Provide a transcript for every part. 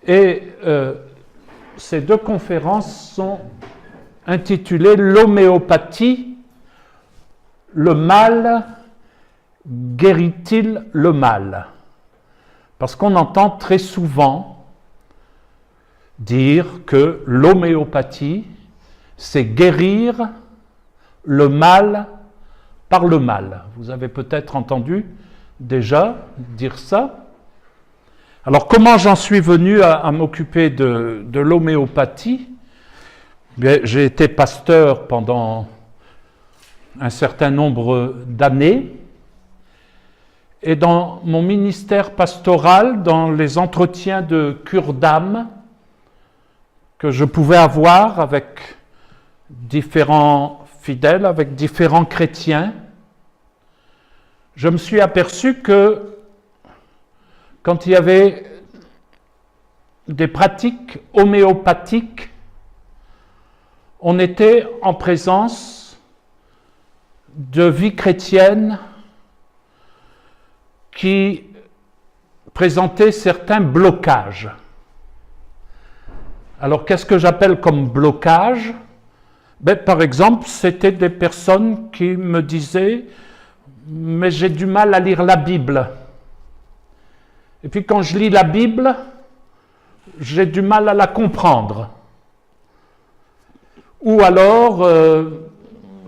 Et ces deux conférences sont intitulées « L'homéopathie, le mal guérit-il le mal ?» Parce qu'on entend très souvent dire que l'homéopathie, c'est guérir le mal par le mal. Vous avez peut-être entendu déjà dire ça. Alors, comment j'en suis venu à m'occuper de l'homéopathie? J'ai été pasteur pendant un certain nombre d'années. Et dans mon ministère pastoral, dans les entretiens de cure d'âme que je pouvais avoir avec différents fidèles, avec différents chrétiens, je me suis aperçu que quand il y avait des pratiques homéopathiques, on était en présence de vie chrétienne qui présentaient certains blocages. Alors, qu'est-ce que j'appelle comme blocage? Par exemple, c'était des personnes qui me disaient « mais j'ai du mal à lire la Bible ». Et puis quand je lis la Bible, j'ai du mal à la comprendre. Ou alors,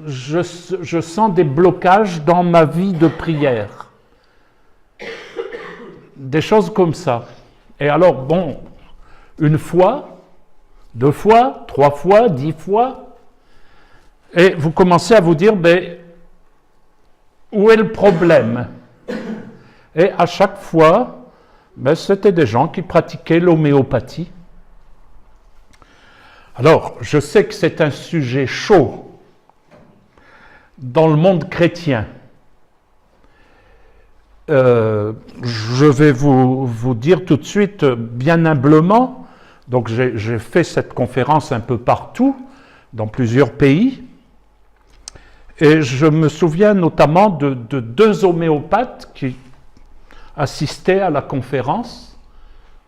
je sens des blocages dans ma vie de prière. Des choses comme ça. Et alors, bon, une fois, 2 fois, 3 fois, 10 fois, et vous commencez à vous dire, où est le problème? Et à chaque fois, c'était des gens qui pratiquaient l'homéopathie. Alors, je sais que c'est un sujet chaud dans le monde chrétien. Je vais vous dire tout de suite, bien humblement, donc j'ai fait cette conférence un peu partout, dans plusieurs pays, et je me souviens notamment de 2 homéopathes qui assistaient à la conférence,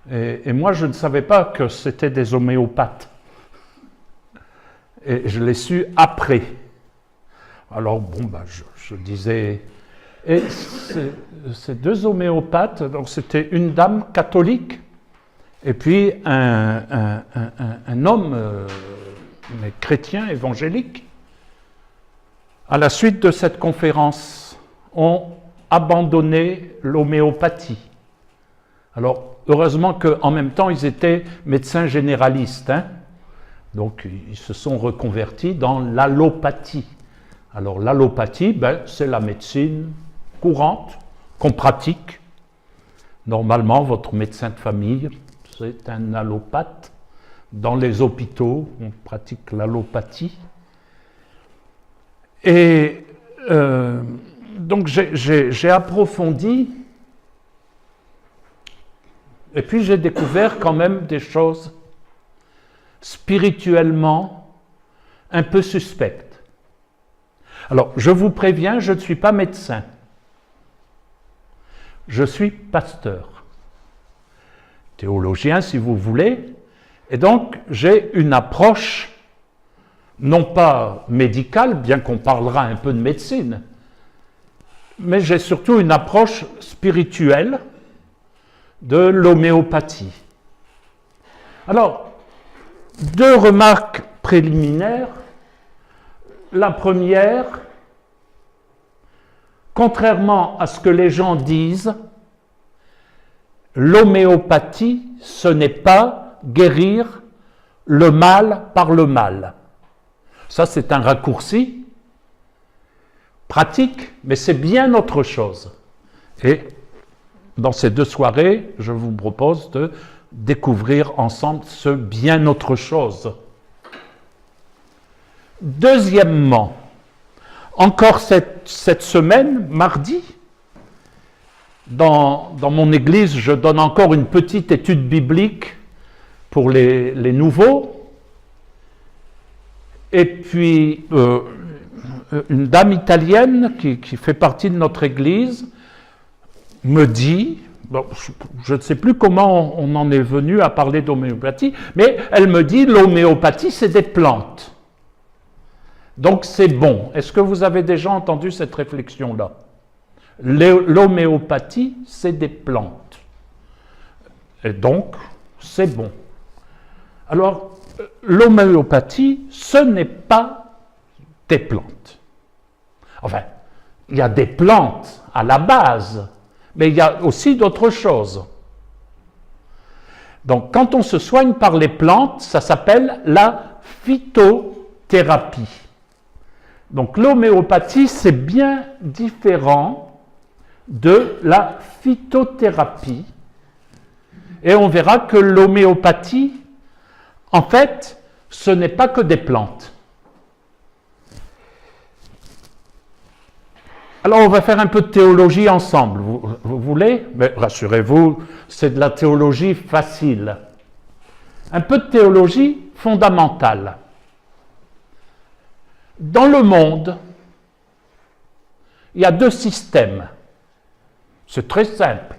et moi je ne savais pas que c'était des homéopathes. Et je l'ai su après. Alors bon, je disais... Et ces 2 homéopathes, donc c'était une dame catholique, et puis un homme mais chrétien, évangélique. À la suite de cette conférence, ont abandonné l'homéopathie. Alors, heureusement qu'en même temps, ils étaient médecins généralistes, donc ils se sont reconvertis dans l'allopathie. Alors l'allopathie, c'est la médecine courante qu'on pratique. Normalement, votre médecin de famille, c'est un allopathe. Dans les hôpitaux, on pratique l'allopathie. Et donc j'ai approfondi, et puis j'ai découvert quand même des choses spirituellement un peu suspectes. Alors, je vous préviens, je ne suis pas médecin. Je suis pasteur. Théologien, si vous voulez. Et donc, j'ai une approche, non pas médicale, bien qu'on parlera un peu de médecine, mais j'ai surtout une approche spirituelle de l'homéopathie. Alors, 2 remarques préliminaires. La première, contrairement à ce que les gens disent, l'homéopathie, ce n'est pas guérir le mal par le mal. Ça, c'est un raccourci pratique, mais c'est bien autre chose. Et dans ces 2 soirées, je vous propose de découvrir ensemble ce bien autre chose. Deuxièmement, encore cette semaine, mardi, dans mon église, je donne encore une petite étude biblique pour les nouveaux. Et puis, une dame italienne qui fait partie de notre église me dit, bon, je ne sais plus comment on en est venu à parler d'homéopathie, mais elle me dit l'homéopathie, c'est des plantes. Donc c'est bon. Est-ce que vous avez déjà entendu cette réflexion-là? L'homéopathie, c'est des plantes. Et donc, c'est bon. Alors, l'homéopathie, ce n'est pas des plantes. Enfin, il y a des plantes à la base, mais il y a aussi d'autres choses. Donc, quand on se soigne par les plantes, ça s'appelle la phytothérapie. Donc, l'homéopathie, c'est bien différent de la phytothérapie. Et on verra que l'homéopathie, en fait, ce n'est pas que des plantes. Alors, on va faire un peu de théologie ensemble. Vous voulez? Mais rassurez-vous, c'est de la théologie facile. Un peu de théologie fondamentale. Dans le monde, il y a deux systèmes. C'est très simple.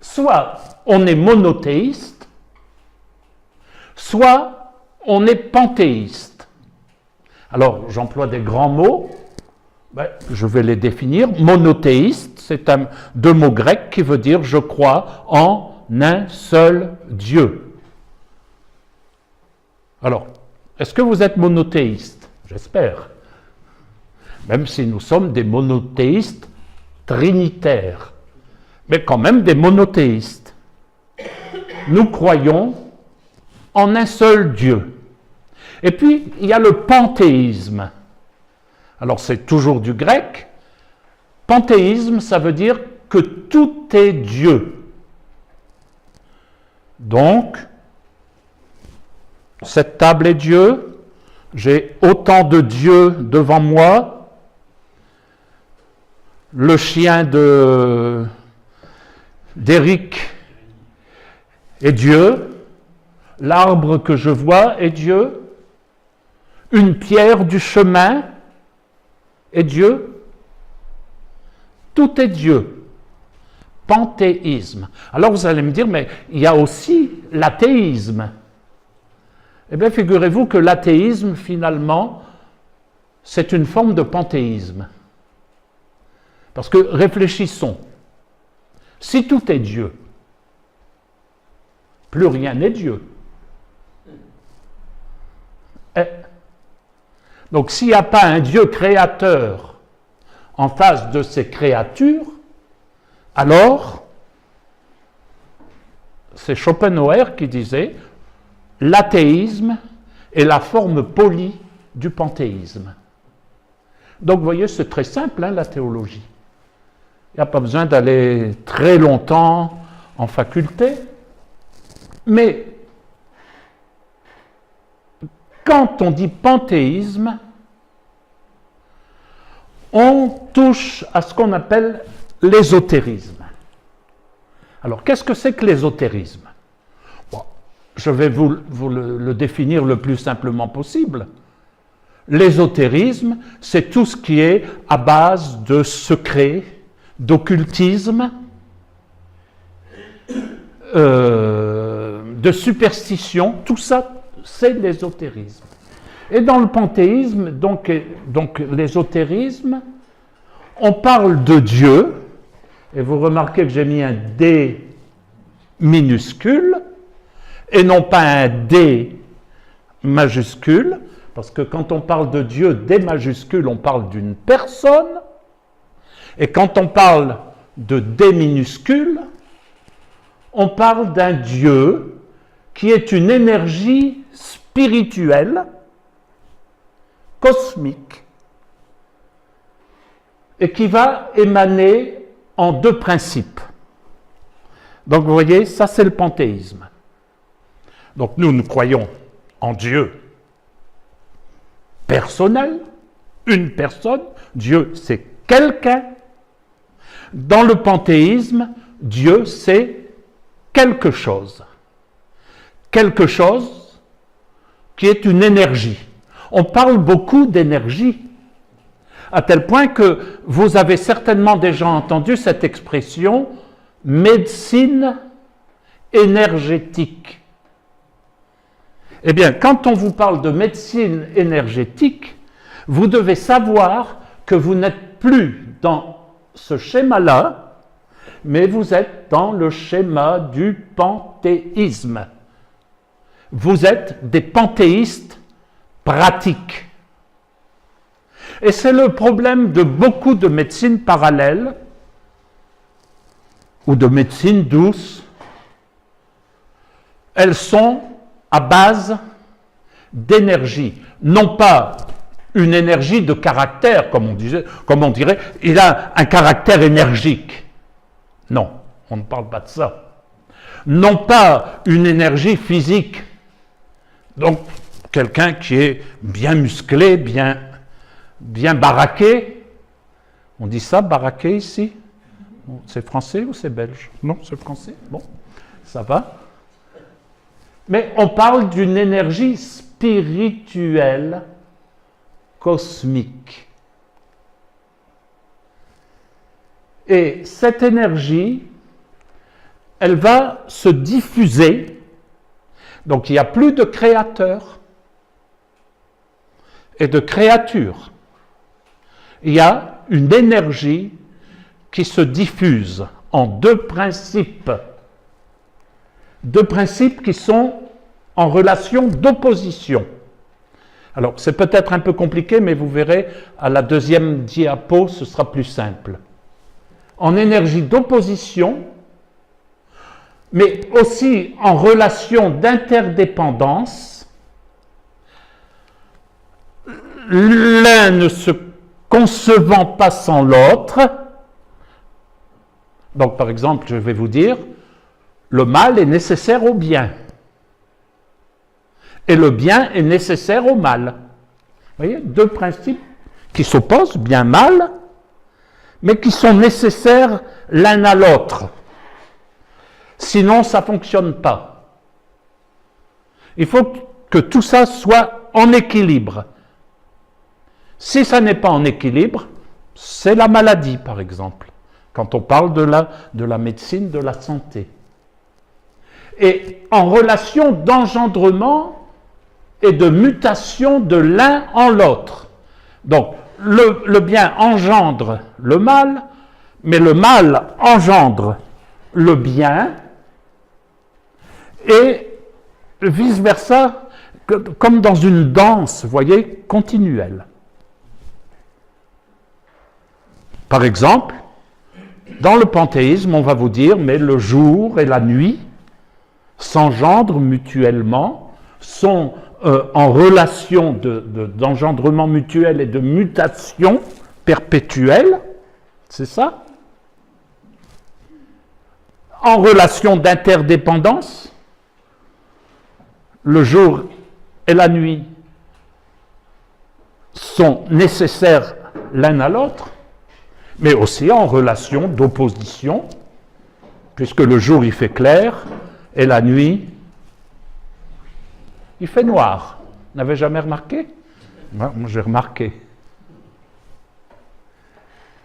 Soit on est monothéiste, soit on est panthéiste. Alors, j'emploie des grands mots. Je vais les définir. Monothéiste, c'est deux mots grecs qui veut dire « je crois en un seul Dieu ». Alors, est-ce que vous êtes monothéiste? J'espère. Même si nous sommes des monothéistes trinitaires, mais quand même des monothéistes. Nous croyons en un seul Dieu. Et puis, il y a le panthéisme. Alors, c'est toujours du grec. Panthéisme, ça veut dire que tout est Dieu. Donc, cette table est Dieu, j'ai autant de dieux devant moi, le chien d'Éric est Dieu, l'arbre que je vois est Dieu, une pierre du chemin est Dieu, tout est Dieu. Panthéisme. Alors vous allez me dire, mais il y a aussi l'athéisme. Eh bien, figurez-vous que l'athéisme, finalement, c'est une forme de panthéisme. Parce que, réfléchissons, si tout est Dieu, plus rien n'est Dieu. Donc, s'il n'y a pas un Dieu créateur en face de ses créatures, alors, c'est Schopenhauer qui disait l'athéisme est la forme polie du panthéisme. Donc, vous voyez, c'est très simple, la théologie. Il n'y a pas besoin d'aller très longtemps en faculté. Mais, quand on dit panthéisme, on touche à ce qu'on appelle l'ésotérisme. Alors, qu'est-ce que c'est que l'ésotérisme? Je vais vous le définir le plus simplement possible. L'ésotérisme, c'est tout ce qui est à base de secrets, d'occultisme, de superstition. Tout ça, c'est l'ésotérisme. Et dans le panthéisme, donc l'ésotérisme, on parle de Dieu, et vous remarquez que j'ai mis un D minuscule, et non pas un D majuscule, parce que quand on parle de Dieu, D majuscule, on parle d'une personne, et quand on parle de D minuscule, on parle d'un Dieu qui est une énergie spirituelle, cosmique, et qui va émaner en deux principes. Donc vous voyez, ça c'est le panthéisme. Donc nous croyons en Dieu personnel, une personne, Dieu c'est quelqu'un. Dans le panthéisme, Dieu c'est quelque chose. Quelque chose qui est une énergie. On parle beaucoup d'énergie. à tel point que vous avez certainement déjà entendu cette expression « médecine énergétique ». Eh bien, quand on vous parle de médecine énergétique, vous devez savoir que vous n'êtes plus dans ce schéma-là, mais vous êtes dans le schéma du panthéisme. Vous êtes des panthéistes pratiques. Et c'est le problème de beaucoup de médecines parallèles ou de médecine douce. Elles sont à base d'énergie, non pas une énergie de caractère, comme on dirait, il a un caractère énergique. Non, on ne parle pas de ça. Non pas une énergie physique. Donc, quelqu'un qui est bien musclé, bien baraqué. On dit ça, baraqué, ici? C'est français ou c'est belge? Non, c'est français. Bon, ça va. Mais on parle d'une énergie spirituelle cosmique. Et cette énergie, elle va se diffuser. Donc il n'y a plus de créateur et de créature. Il y a une énergie qui se diffuse en deux principes qui sont en relation d'opposition. Alors, c'est peut-être un peu compliqué, mais vous verrez, à la deuxième diapo, ce sera plus simple. En énergie d'opposition, mais aussi en relation d'interdépendance, l'un ne se concevant pas sans l'autre. Donc, par exemple, je vais vous dire, le mal est nécessaire au bien. Et le bien est nécessaire au mal. Vous voyez, deux principes qui s'opposent, bien-mal, mais qui sont nécessaires l'un à l'autre. Sinon, ça ne fonctionne pas. Il faut que tout ça soit en équilibre. Si ça n'est pas en équilibre, c'est la maladie, par exemple, quand on parle de la médecine de la santé. Et en relation d'engendrement et de mutation de l'un en l'autre. Donc, le bien engendre le mal, mais le mal engendre le bien, et vice-versa, comme dans une danse, vous voyez, continuelle. Par exemple, dans le panthéisme, on va vous dire, mais le jour et la nuit s'engendrent mutuellement, sont en relation d'engendrement mutuel et de mutation perpétuelle, c'est ça? En relation d'interdépendance, le jour et la nuit sont nécessaires l'un à l'autre, mais aussi en relation d'opposition, puisque le jour il fait clair et la nuit il fait noir. Vous n'avez jamais remarqué? Moi, j'ai remarqué.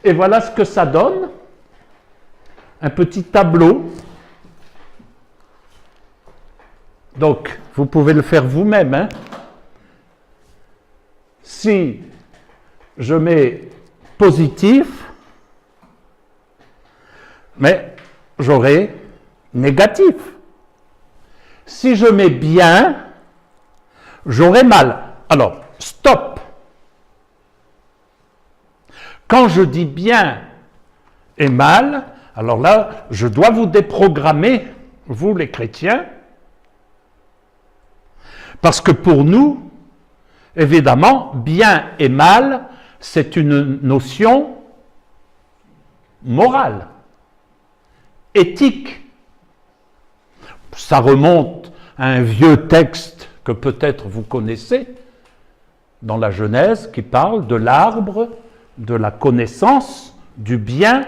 Et voilà ce que ça donne. Un petit tableau. Donc, vous pouvez le faire vous-même. Hein? Si je mets positif, mais j'aurai négatif. Si je mets bien, j'aurai mal. Alors, stop. Quand je dis bien et mal, alors là, je dois vous déprogrammer, vous les chrétiens, parce que pour nous, évidemment, bien et mal, c'est une notion morale, éthique. Ça remonte à un vieux texte que peut-être vous connaissez, dans la Genèse, qui parle de l'arbre, de la connaissance, du bien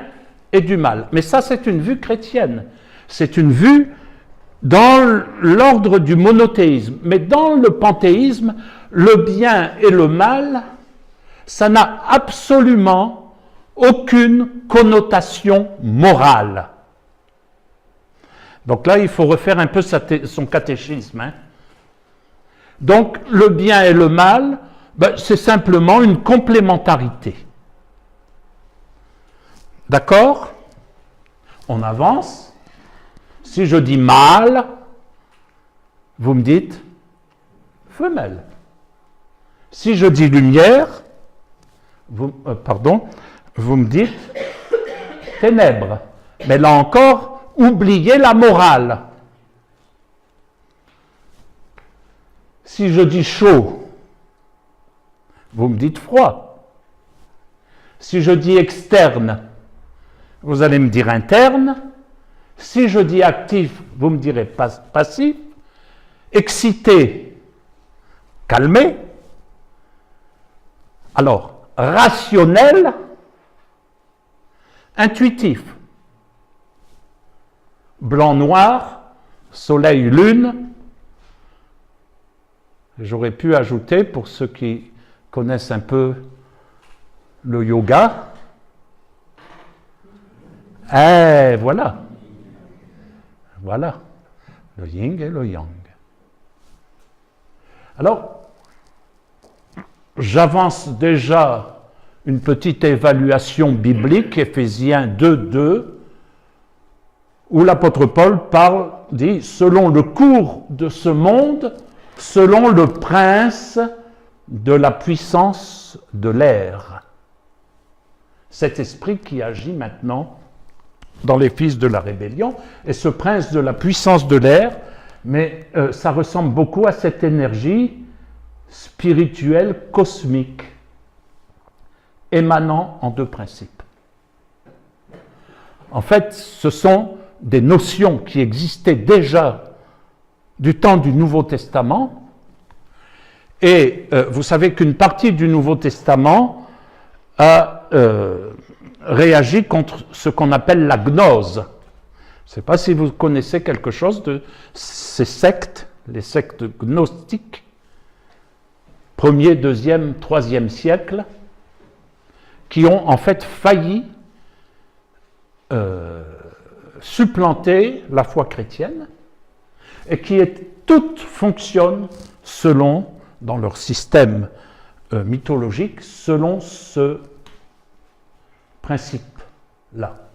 et du mal. Mais ça, c'est une vue chrétienne. C'est une vue dans l'ordre du monothéisme. Mais dans le panthéisme, le bien et le mal Ça n'a absolument aucune connotation morale. Donc là, il faut refaire un peu son catéchisme. Hein. Donc, le bien et le mal, ben, c'est simplement une complémentarité. D'accord? On avance. Si je dis mâle, vous me dites femelle. Si je dis lumière, vous me dites ténèbres. Mais là encore, oubliez la morale. Si je dis chaud, vous me dites froid. Si je dis externe, vous allez me dire interne. Si je dis actif, vous me direz passif. Excité, calmé. Alors, rationnel, intuitif. Blanc-noir, soleil-lune. J'aurais pu ajouter, pour ceux qui connaissent un peu le yoga, voilà. Voilà, le yin et le yang. Alors, j'avance déjà une petite évaluation biblique, Éphésiens 2:2, où l'apôtre Paul dit, selon le cours de ce monde, selon le prince de la puissance de l'air. Cet esprit qui agit maintenant dans les fils de la rébellion, et ce prince de la puissance de l'air, mais ça ressemble beaucoup à cette énergie spirituelle cosmique, émanant en deux principes. En fait, ce sont des notions qui existaient déjà du temps du Nouveau Testament, et vous savez qu'une partie du Nouveau Testament a réagi contre ce qu'on appelle la gnose. Je ne sais pas si vous connaissez quelque chose de ces sectes, les sectes gnostiques, 1er, 2e, 3e siècle, qui ont en fait failli supplanter la foi chrétienne et qui toutes fonctionnent selon, dans leur système mythologique, selon ce principe-là.